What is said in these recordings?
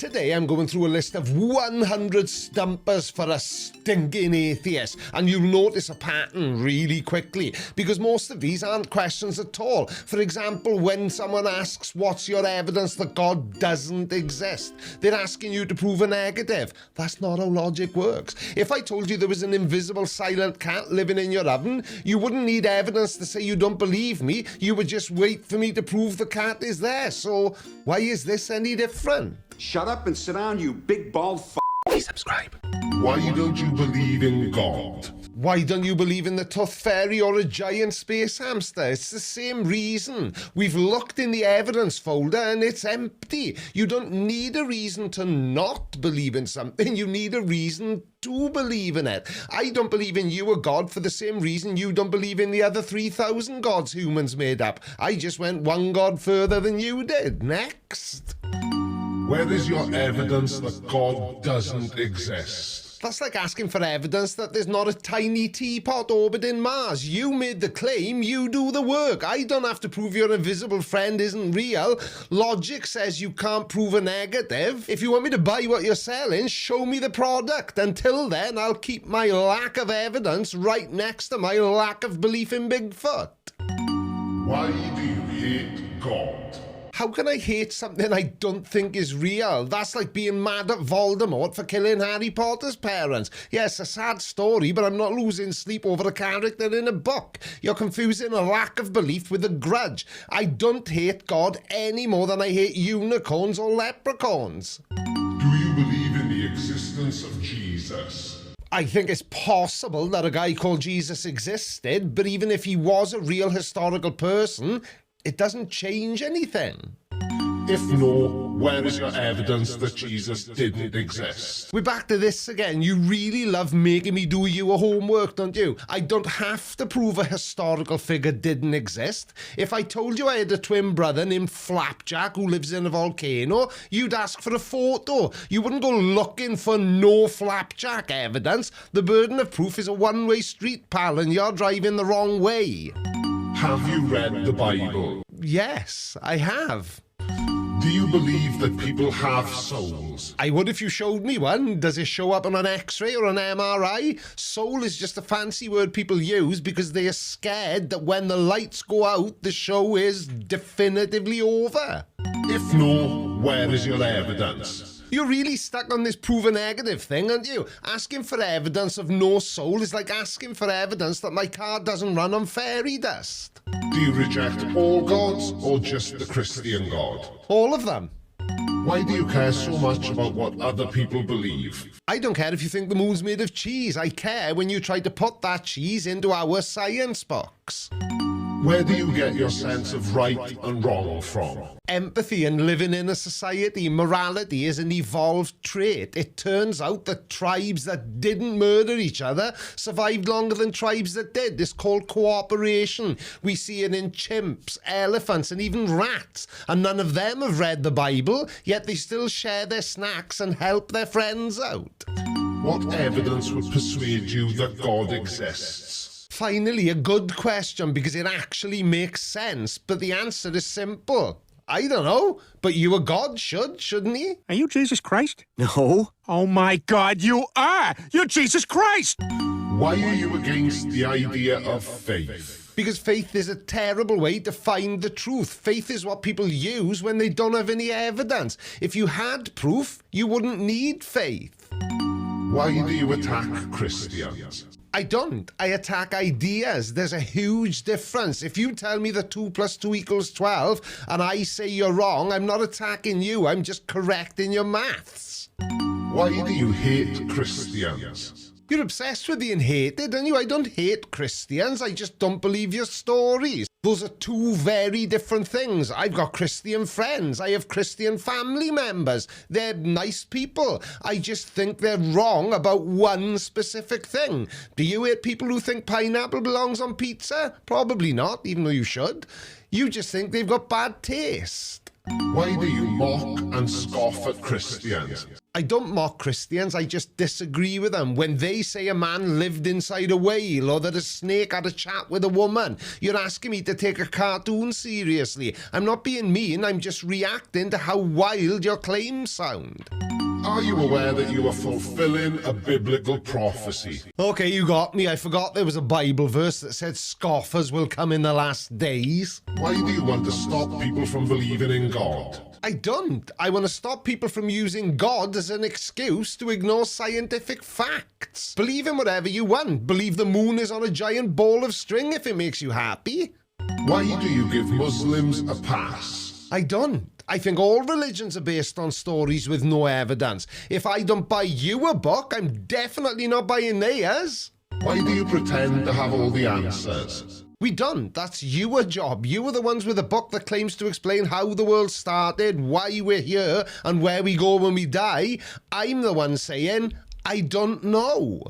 Today I'm going through a list of 100 stumpers for a stinking atheist, and you'll notice a pattern really quickly because most of these aren't questions at all. For example, when someone asks what's your evidence that God doesn't exist, they're asking you to prove a negative. That's not how logic works. If I told you there was an invisible silent cat living in your oven, you wouldn't need evidence to say you don't believe me. You would just wait for me to prove the cat is there. So why is this any different? Shut up and sit down, you big bald f***. Please subscribe. Why don't you believe in God? Why don't you believe in the tooth fairy or a giant space hamster? It's the same reason. We've looked in the evidence folder and it's empty. You don't need a reason to not believe in something. You need a reason to believe in it. I don't believe in you, a God, for the same reason you don't believe in the other 3,000 gods humans made up. I just went one God further than you did. Next. Where is your evidence that God doesn't exist? That's like asking for evidence that there's not a tiny teapot orbiting Mars. You made the claim, you do the work. I don't have to prove your invisible friend isn't real. Logic says you can't prove a negative. If you want me to buy what you're selling, show me the product. Until then, I'll keep my lack of evidence right next to my lack of belief in Bigfoot. Why do you hate God? How can I hate something I don't think is real? That's like being mad at Voldemort for killing Harry Potter's parents. Yes, a sad story, but I'm not losing sleep over a character in a book. You're confusing a lack of belief with a grudge. I don't hate God any more than I hate unicorns or leprechauns. Do you believe in the existence of Jesus? I think it's possible that a guy called Jesus existed, but even if he was a real historical person, it doesn't change anything. If no, where is your evidence that Jesus didn't exist? We're back to this again. You really love making me do your homework, don't you? I don't have to prove a historical figure didn't exist. If I told you I had a twin brother named Flapjack who lives in a volcano, you'd ask for a photo. You wouldn't go looking for no Flapjack evidence. The burden of proof is a one-way street, pal, and you're driving the wrong way. Have you read the Bible? Yes, I have. Do you believe that people have souls? I would if you showed me one. Does it show up on an X-ray or an MRI? Soul is just a fancy word people use because they are scared that when the lights go out, the show is definitively over. If no, where is your evidence? You're really stuck on this prove a negative thing, aren't you? Asking for evidence of no soul is like asking for evidence that my car doesn't run on fairy dust. Do you reject all gods or just the Christian God? All of them. Why do you care so much about what other people believe? I don't care if you think the moon's made of cheese. I care when you try to put that cheese into our science box. Where do you get your sense of right and wrong from? Empathy and living in a society. Morality is an evolved trait. It turns out that tribes that didn't murder each other survived longer than tribes that did. It's called cooperation. We see it in chimps, elephants, and even rats. And none of them have read the Bible, yet they still share their snacks and help their friends out. What evidence would persuade you that God exists? Finally, a good question because it actually makes sense, but the answer is simple. I don't know, but you a god shouldn't he? Are you Jesus Christ? No. Oh my God, you are! You're Jesus Christ! Why are you against the idea of faith? Because faith is a terrible way to find the truth. Faith is what people use when they don't have any evidence. If you had proof, you wouldn't need faith. Why do you attack Christians? I don't. I attack ideas. There's a huge difference. If you tell me that 2 + 2 = 12 and I say you're wrong, I'm not attacking you. I'm just correcting your maths. Why do you hate Christians? You're obsessed with being hated, aren't you? I don't hate Christians. I just don't believe your stories. Those are two very different things. I've got Christian friends. I have Christian family members. They're nice people. I just think they're wrong about one specific thing. Do you hate people who think pineapple belongs on pizza? Probably not, even though you should. You just think they've got bad taste. Why do you mock and scoff at Christians? I don't mock Christians, I just disagree with them. When they say a man lived inside a whale or that a snake had a chat with a woman, you're asking me to take a cartoon seriously. I'm not being mean, I'm just reacting to how wild your claims sound. Are you aware that you are fulfilling a biblical prophecy? Okay, you got me. I forgot there was a Bible verse that said scoffers will come in the last days. Why do you want to stop people from believing in God? I don't. I want to stop people from using God as an excuse to ignore scientific facts. Believe in whatever you want. Believe the moon is on a giant ball of string if it makes you happy. Why do you give Muslims a pass? I don't. I think all religions are based on stories with no evidence. If I don't buy you a book, I'm definitely not buying theirs. Why do you pretend to have all the answers? We don't. That's your job. You are the ones with a book that claims to explain how the world started, why we're here, and where we go when we die. I'm the one saying, I don't know.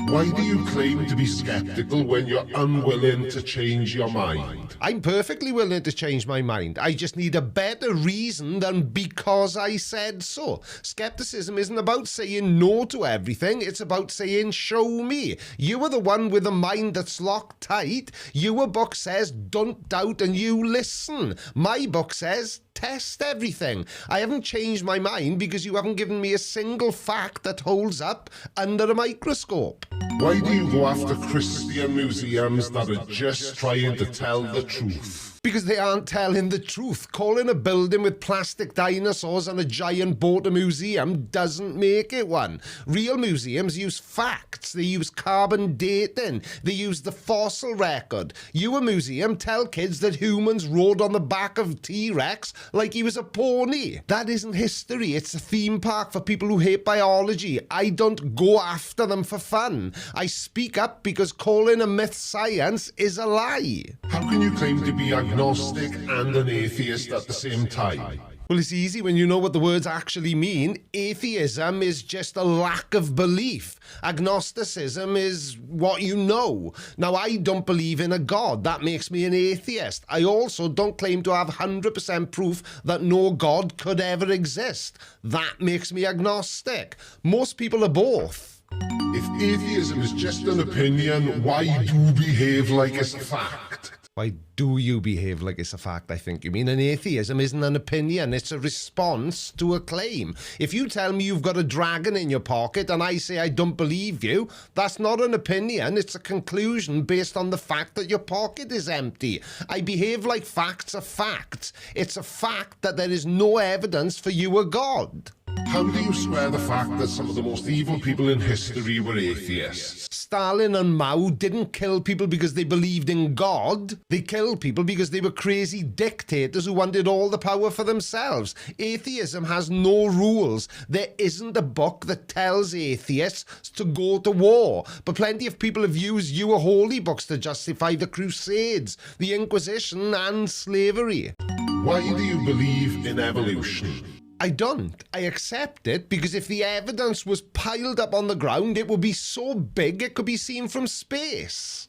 Why do you claim to be skeptical when you're unwilling to change your mind? I'm perfectly willing to change my mind. I just need a better reason than because I said so. Skepticism isn't about saying no to everything. It's about saying, show me. You are the one with a mind that's locked tight. Your book says, don't doubt and you listen. My book says, test everything. I haven't changed my mind because you haven't given me a single fact that holds up under a microscope. Why do you go after Christian museums that are just trying to tell the truth? Because they aren't telling the truth. Calling a building with plastic dinosaurs and a giant boat a museum doesn't make it one. Real museums use facts. They use carbon dating. They use the fossil record. You, a museum, tell kids that humans rode on the back of T-Rex like he was a pony. That isn't history. It's a theme park for people who hate biology. I don't go after them for fun. I speak up because calling a myth science is a lie. How can you claim to be agnostic and an atheist at the same time? Well, it's easy when you know what the words actually mean. Atheism is just a lack of belief. Agnosticism is what you know. Now, I don't believe in a God. That makes me an atheist. I also don't claim to have 100% proof that no God could ever exist. That makes me agnostic. Most people are both. If atheism is just an opinion, why do you behave like it's a fact? Why do you behave like it's a fact, I think you mean? And atheism isn't an opinion, it's a response to a claim. If you tell me you've got a dragon in your pocket and I say I don't believe you, that's not an opinion, it's a conclusion based on the fact that your pocket is empty. I behave like facts are facts. It's a fact that there is no evidence for you a God. How do you square the fact that some of the most evil people in history were atheists? Stalin and Mao didn't kill people because they believed in God. They killed people because they were crazy dictators who wanted all the power for themselves. Atheism has no rules. There isn't a book that tells atheists to go to war. But plenty of people have used your holy books to justify the Crusades, the Inquisition, and slavery. Why do you believe in evolution? I don't. I accept it because if the evidence was piled up on the ground, it would be so big it could be seen from space.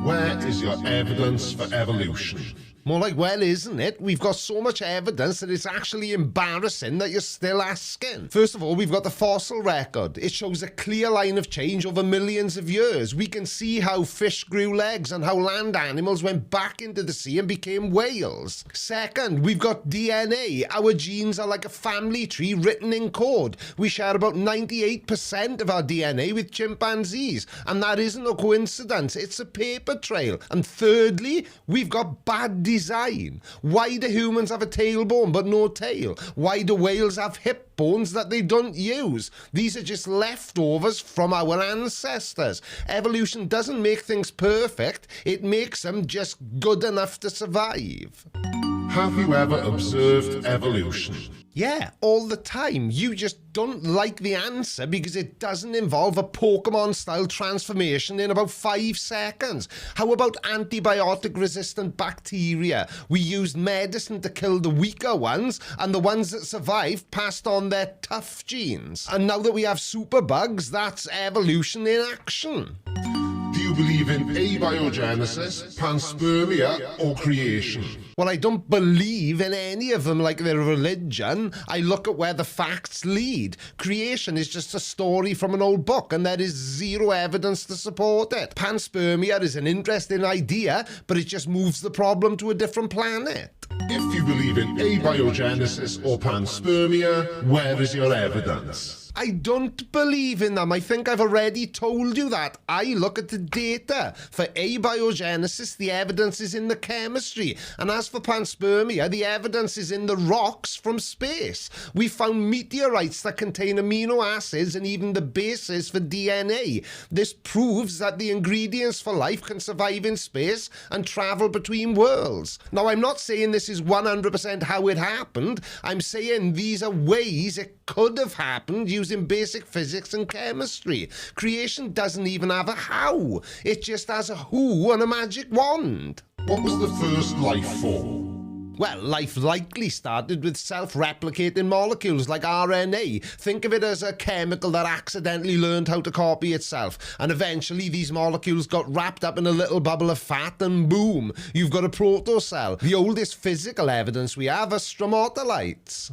Where is your evidence for evolution? More like, well, isn't it? We've got so much evidence that it's actually embarrassing that you're still asking. First of all, we've got the fossil record. It shows a clear line of change over millions of years. We can see how fish grew legs and how land animals went back into the sea and became whales. Second, we've got DNA. Our genes are like a family tree written in code. We share about 98% of our DNA with chimpanzees. And that isn't a coincidence. It's a paper trail. And thirdly, we've got bad design. Why do humans have a tailbone but no tail? Why do whales have hip bones that they don't use? These are just leftovers from our ancestors. Evolution doesn't make things perfect. It makes them just good enough to survive. Have you ever observed evolution? Yeah, all the time. You just don't like the answer because it doesn't involve a Pokemon-style transformation in about 5 seconds. How about antibiotic-resistant bacteria? We used medicine to kill the weaker ones, and the ones that survived passed on their tough genes. And now that we have superbugs, that's evolution in action. Do you believe in abiogenesis, panspermia, or creation? Well, I don't believe in any of them like they're a religion. I look at where the facts lead. Creation is just a story from an old book, and there is zero evidence to support it. Panspermia is an interesting idea, but it just moves the problem to a different planet. If you believe in abiogenesis or panspermia, where is your evidence? I don't believe in them. I think I've already told you that. I look at the data. For abiogenesis, the evidence is in the chemistry. And as for panspermia, the evidence is in the rocks from space. We found meteorites that contain amino acids and even the bases for DNA. This proves that the ingredients for life can survive in space and travel between worlds. Now, I'm not saying this is 100% how it happened. I'm saying these are ways it could have happened using basic physics and chemistry. Creation doesn't even have a how. It just has a who and a magic wand. What was the first life form? Well, life likely started with self-replicating molecules like RNA. Think of it as a chemical that accidentally learned how to copy itself. And eventually these molecules got wrapped up in a little bubble of fat and boom, you've got a protocell. The oldest physical evidence we have are stromatolites.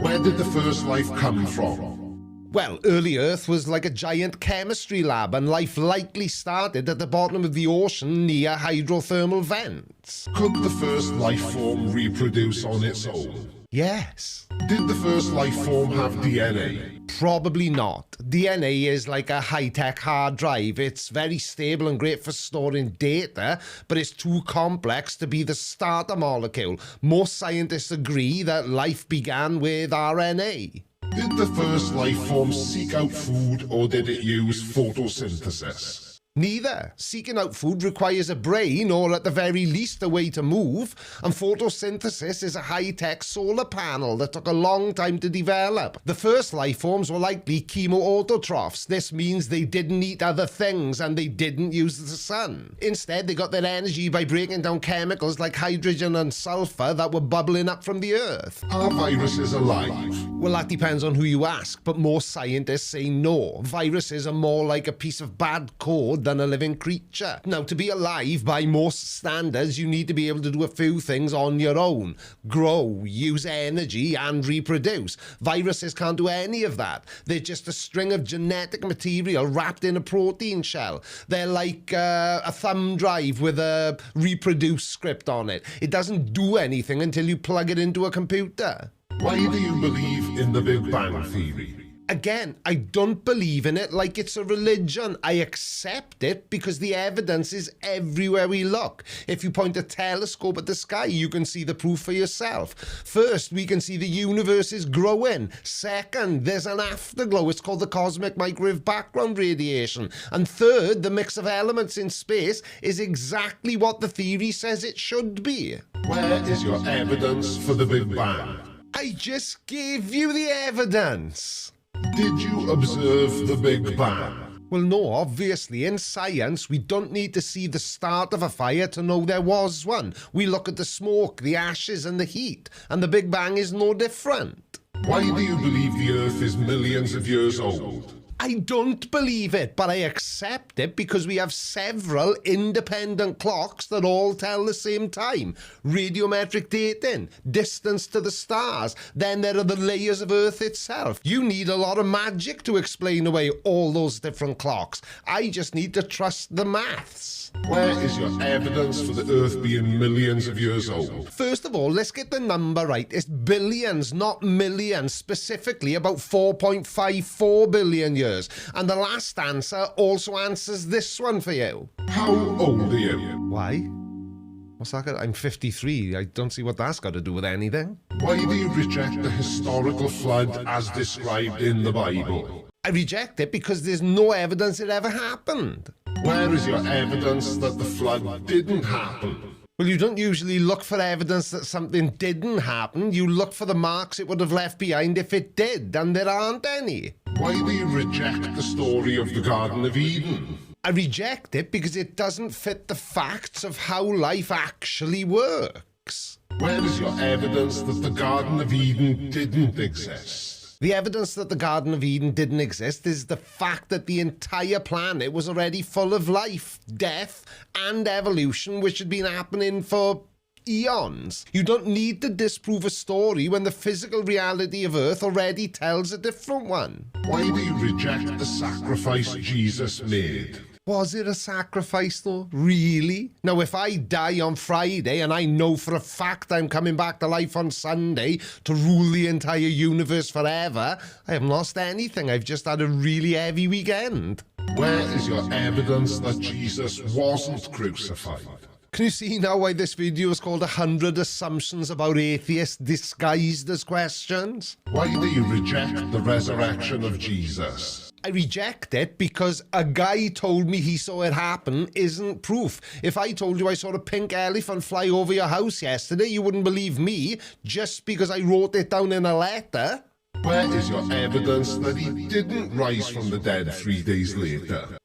Where did the first life come from? Well, early Earth was like a giant chemistry lab, and life likely started at the bottom of the ocean near hydrothermal vents. Could the first life form reproduce on its own? Yes. Did the first life form have DNA? Probably not. DNA is like a high-tech hard drive. It's very stable and great for storing data, but it's too complex to be the starter molecule. Most scientists agree that life began with RNA. Did the first life form seek out food, or did it use photosynthesis? Neither. Seeking out food requires a brain, or at the very least a way to move, and photosynthesis is a high-tech solar panel that took a long time to develop. The first life forms were likely chemoautotrophs. This means they didn't eat other things and they didn't use the sun. Instead, they got their energy by breaking down chemicals like hydrogen and sulfur that were bubbling up from the earth. Are viruses alive? Well, that depends on who you ask, but most scientists say no. Viruses are more like a piece of bad code than a living creature. Now, to be alive by most standards, you need to be able to do a few things on your own. Grow, use energy, and reproduce. Viruses can't do any of that. They're just a string of genetic material wrapped in a protein shell. They're like a thumb drive with a reproduce script on it. It doesn't do anything until you plug it into a computer. Why do you believe in the Big Bang Theory? Again, I don't believe in it like it's a religion. I accept it because the evidence is everywhere we look. If you point a telescope at the sky, you can see the proof for yourself. First, we can see the universe is growing. Second, there's an afterglow. It's called the cosmic microwave background radiation. And third, the mix of elements in space is exactly what the theory says it should be. Where is your evidence for the Big Bang? I just gave you the evidence. Did you observe the Big Bang? Well, no, obviously. In science, we don't need to see the start of a fire to know there was one. We look at the smoke, the ashes, and the heat, and the Big Bang is no different. Why do you believe the Earth is millions of years old? I don't believe it, but I accept it because we have several independent clocks that all tell the same time. Radiometric dating, distance to the stars, then there are the layers of Earth itself. You need a lot of magic to explain away all those different clocks. I just need to trust the maths. Where is your evidence for the Earth being millions of years old? First of all, let's get the number right. It's billions, not millions, specifically about 4.54 billion years. And the last answer also answers this one for you. How old are you? Why? What's that? I'm 53. I don't see what that's got to do with anything. Why do you reject the historical flood as described in the Bible? I reject it because there's no evidence it ever happened. Where is your evidence that the flood didn't happen? Well, you don't usually look for evidence that something didn't happen. You look for the marks it would have left behind if it did, and there aren't any. Why do you reject the story of the Garden of Eden? I reject it because it doesn't fit the facts of how life actually works. Where is your evidence that the Garden of Eden didn't exist? The evidence that the Garden of Eden didn't exist is the fact that the entire planet was already full of life, death, and evolution, which had been happening for eons. You don't need to disprove a story when the physical reality of Earth already tells a different one. Why do you reject the sacrifice Jesus made? Was it a sacrifice though? Really? Now if I die on Friday and I know for a fact I'm coming back to life on Sunday to rule the entire universe forever, I haven't lost anything. I've just had a really heavy weekend. Where is your evidence that Jesus wasn't crucified? Can you see now why this video is called 100 Assumptions About Atheists Disguised as Questions? Why do you reject the resurrection of Jesus? I reject it because a guy told me he saw it happen isn't proof. If I told you I saw a pink elephant fly over your house yesterday, you wouldn't believe me just because I wrote it down in a letter. Where is your evidence that he didn't rise from the dead 3 days later?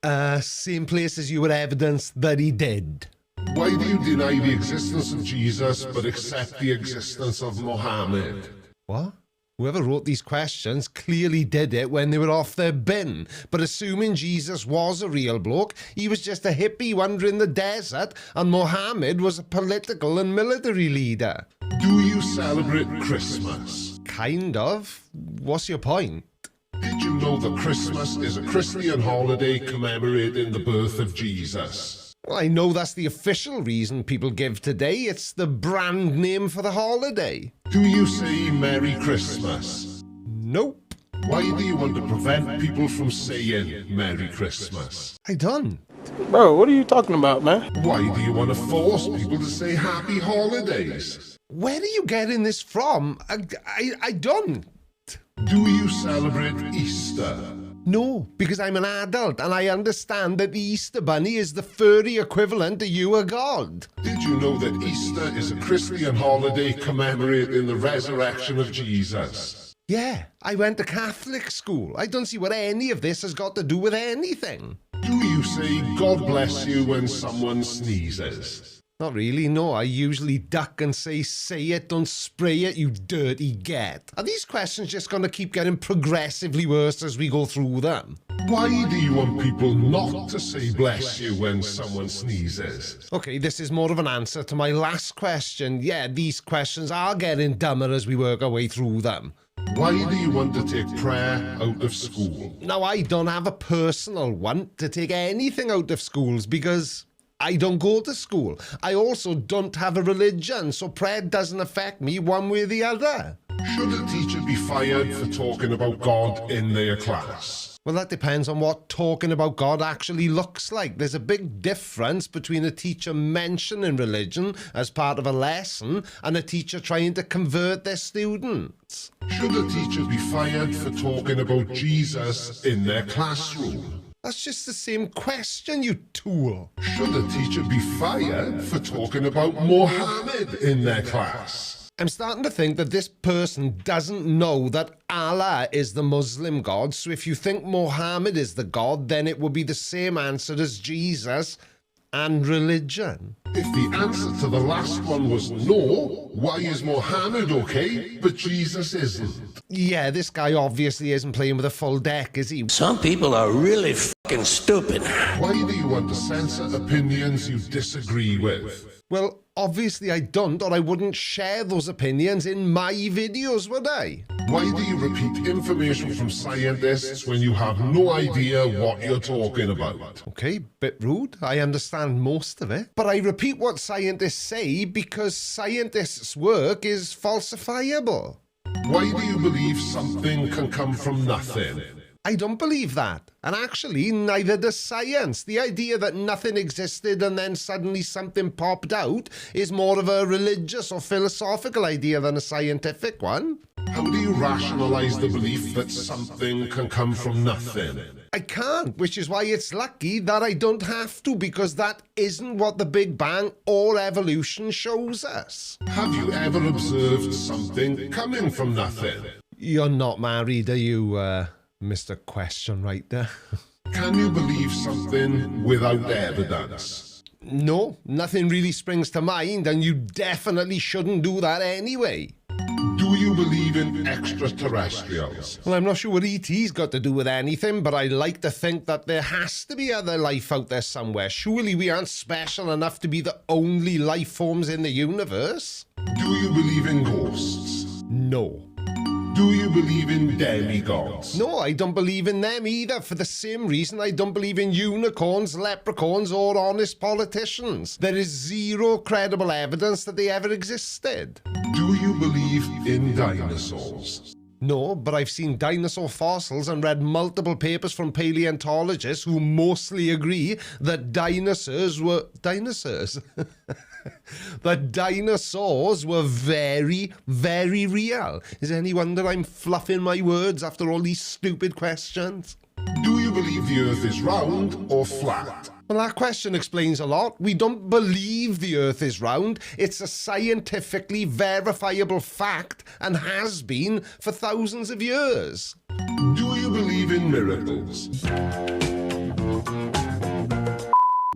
Same place as you would evidence that he did. Why do you deny the existence of Jesus but accept the existence of Mohammed? What? Whoever wrote these questions clearly did it when they were off their bin. But assuming Jesus was a real bloke, he was just a hippie wandering the desert, and Mohammed was a political and military leader. Do you celebrate Christmas? Kind of. What's your point? Did you know that Christmas is a Christian holiday commemorating the birth of Jesus? Well, I know that's the official reason people give today. It's the brand name for the holiday. Do you say Merry Christmas? Nope. Why do you want to prevent people from saying Merry Christmas? I don't. Bro, what are you talking about, man? Why do you want to force people to say Happy Holidays? Where are you getting this from? I don't. Do you celebrate Easter? No, because I'm an adult and I understand that the Easter Bunny is the furry equivalent to you, a god. Did you know that Easter is a Christian holiday commemorating the resurrection of Jesus? Yeah, I went to Catholic school. I don't see what any of this has got to do with anything. Do you say God bless you when someone sneezes? Not really, no. I usually duck and say it, don't spray it, you dirty get. Are these questions just going to keep getting progressively worse as we go through them? Why do you want people not to say bless you when someone sneezes? Okay, this is more of an answer to my last question. Yeah, these questions are getting dumber as we work our way through them. Why do you want to take prayer out of school? Now, I don't have a personal want to take anything out of schools because I don't go to school. I also don't have a religion, so prayer doesn't affect me one way or the other. Should a teacher be fired for talking about God in their class? Well, that depends on what talking about God actually looks like. There's a big difference between a teacher mentioning religion as part of a lesson and a teacher trying to convert their students. Should a teacher be fired for talking about Jesus in their classroom? That's just the same question, you tool. Should a teacher be fired for talking about Mohammed in their class? I'm starting to think that this person doesn't know that Allah is the Muslim God, so if you think Mohammed is the God, then it would be the same answer as Jesus and religion. If the answer to the last one was no, why is Mohammed okay, but Jesus isn't? Yeah, this guy obviously isn't playing with a full deck, is he? Some people are really fucking stupid. Why do you want to censor opinions you disagree with? Well, obviously I don't, or I wouldn't share those opinions in my videos, would I? Why do you repeat information from scientists when you have no idea what you're talking about? Okay, bit rude. I understand most of it. But I repeat what scientists say because scientists' work is falsifiable. Why do you believe something can come from nothing? I don't believe that. And actually, neither does science. The idea that nothing existed and then suddenly something popped out is more of a religious or philosophical idea than a scientific one. How do you rationalize the belief that something can come from nothing? I can't, which is why it's lucky that I don't have to, because that isn't what the Big Bang or evolution shows us. Have you ever observed something coming from nothing? You're not married, are you, Mr. Question Writer? Can you believe something without evidence? No, nothing really springs to mind, and you definitely shouldn't do that anyway. Do you you believe in extraterrestrials? Well, I'm not sure what ET's got to do with anything, but I like to think that there has to be other life out there somewhere. Surely we aren't special enough to be the only life forms in the universe? Do you believe in ghosts? No. Do you believe in demigods? No, I don't believe in them either, for the same reason I don't believe in unicorns, leprechauns, or honest politicians. There is zero credible evidence that they ever existed. Do you believe in dinosaurs? No, but I've seen dinosaur fossils and read multiple papers from paleontologists who mostly agree that dinosaurs were... Dinosaurs? That dinosaurs were very, very real. Is it any wonder I'm fluffing my words after all these stupid questions? Do you believe the Earth is round or flat? Well, that question explains a lot. We don't believe the Earth is round. It's a scientifically verifiable fact and has been for thousands of years. Do you believe in miracles?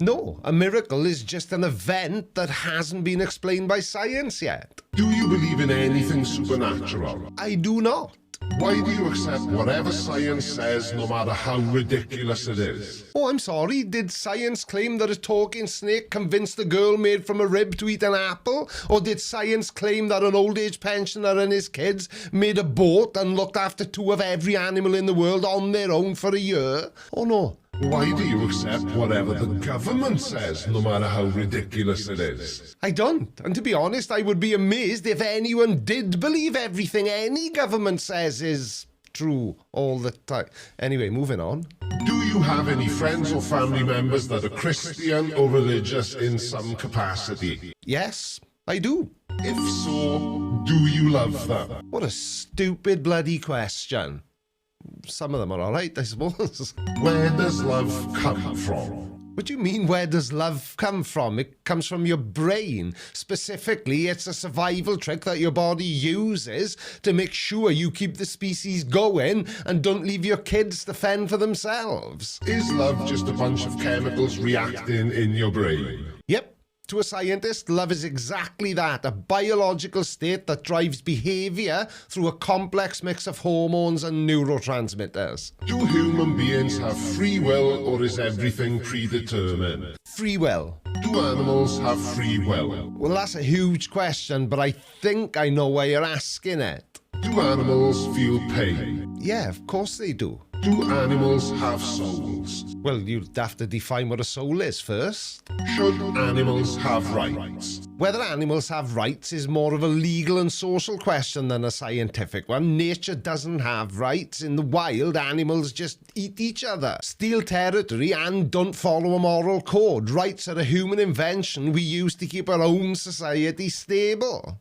No, a miracle is just an event that hasn't been explained by science yet. Do you believe in anything supernatural? I do not. Why do you accept whatever science says, no matter how ridiculous it is? Oh, I'm sorry. Did science claim that a talking snake convinced a girl made from a rib to eat an apple? Or did science claim that an old age pensioner and his kids made a boat and looked after 2 of every animal in the world on their own for a year? Oh no. Why do you accept whatever the government says, no matter how ridiculous it is? I don't. And to be honest, I would be amazed if anyone did believe everything any government says is true all the time. Anyway, moving on. Do you have any friends or family members that are Christian or religious in some capacity? Yes, I do. If so, do you love them? What a stupid bloody question. Some of them are alright, I suppose. Where does love come from? What do you mean, where does love come from? It comes from your brain. Specifically, it's a survival trick that your body uses to make sure you keep the species going and don't leave your kids to fend for themselves. Is love just a bunch of chemicals reacting in your brain? Yep. To a scientist, love is exactly that, a biological state that drives behaviour through a complex mix of hormones and neurotransmitters. Do human beings have free will, or is everything predetermined? Free will. Do animals have free will? Well, that's a huge question, but I think I know why you're asking it. Do animals feel pain? Yeah, of course they do. Do animals have souls? Well, you'd have to define what a soul is first. Should animals have rights? Whether animals have rights is more of a legal and social question than a scientific one. Nature doesn't have rights. In the wild, animals just eat each other, steal territory, and don't follow a moral code. Rights are a human invention we use to keep our own society stable.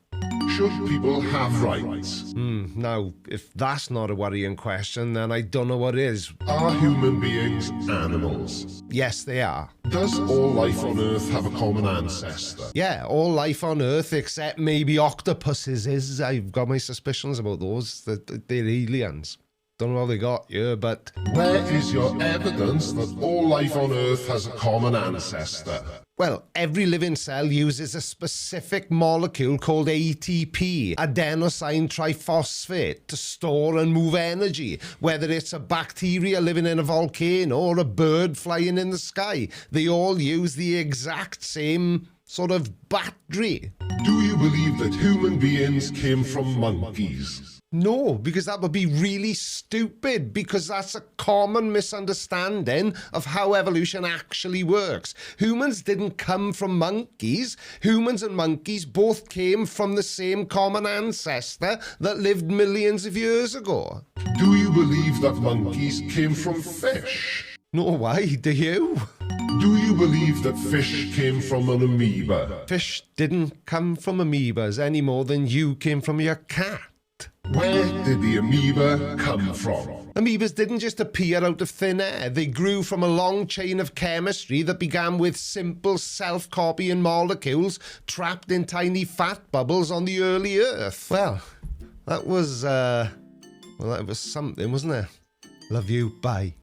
Should people have rights? Now, if that's not a worrying question, then I don't know what is. Are human beings animals? Yes, they are. Does all life on Earth have a common ancestor? Yeah, all life on Earth except maybe octopuses is. I've got my suspicions about those, that they're aliens. Don't know how they got here, but... Where is your evidence that all life on Earth has a common ancestor? Well, every living cell uses a specific molecule called ATP, adenosine triphosphate, to store and move energy. Whether it's a bacteria living in a volcano or a bird flying in the sky, they all use the exact same sort of battery. Do you believe that human beings came from monkeys? No, because that would be really stupid, because that's a common misunderstanding of how evolution actually works. Humans didn't come from monkeys. Humans and monkeys both came from the same common ancestor that lived millions of years ago. Do you believe that monkeys came from fish? No, why? Do you? Do you believe that fish came from an amoeba? Fish didn't come from amoebas any more than you came from your cat. Where did the amoeba come from? Amoebas didn't just appear out of thin air. They grew from a long chain of chemistry that began with simple self-copying molecules trapped in tiny fat bubbles on the early Earth. Well, that was something, wasn't it? Love you. Bye.